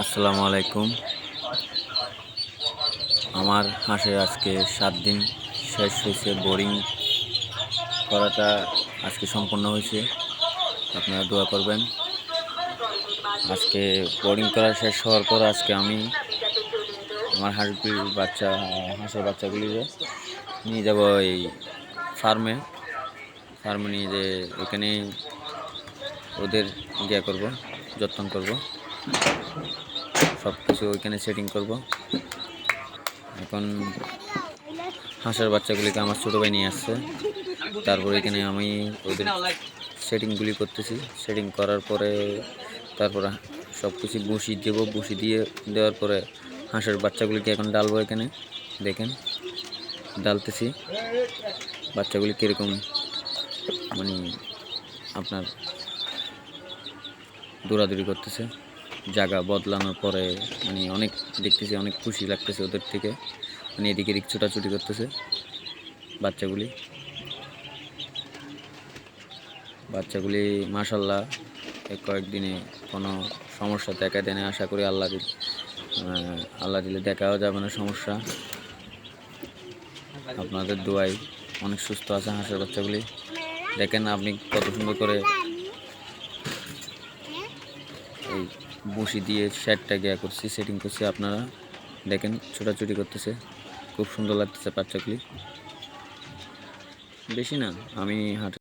আসসালামু আলাইকুম। আমার হাঁসের আজকে 7 দিন শেষ হয়েছে। বোরিং করাটা আজকে সম্পূর্ণ হয়েছে। আপনারা দোয়া করবেন। আজকে বোরিং করা শেষ হওয়ার পর আজকে আমি আমার হাঁসের বাচ্চাগুলি নিয়ে যাব এই ফার্মে নিয়ে যে ওইখানে ওদের করব, যত্ন করব, সব কিছু ওইখানে সেটিং করব। এখন হাঁসের বাচ্চাগুলিকে আমার ছোটো ভাই নিয়ে আসছে। তারপর এখানে আমি ওদের সেটিংগুলি করতেছি। সেটিং করার পরে তারপর সব কিছু বসি দেবো। বসি দেওয়ার পরে হাঁসের বাচ্চাগুলিকে এখন ডালবো। এখানে দেখেন ডালতেছি। বাচ্চাগুলি কীরকম মানে আপনার দৌড়াদৌড়ি করতেছে। জায়গা বদলানোর পরে অনেক দেখতেছি, অনেক খুশি লাগতেছে ওদের থেকে। এদিকে এদিক ছোটাছুটি করতেছে বাচ্চাগুলি মাশাল্লাহ কয়েকদিনে কোনো সমস্যা দেখা দেয় না। আশা করি আল্লাহ দিলে দেখাও যাবে না সমস্যা। আপনাদের দোয়ায় অনেক সুস্থ আছে হাঁসের বাচ্চাগুলি। দেখেন আপনি কত সুন্দর করে এই বসি দিয়ে শেডটা করছি, সেটিং করছি। আপনারা দেখেন ছোটাছুটি করতেছে, খুব সুন্দর লাগতেছে বাচ্চাগুলি। বেশি না, আমি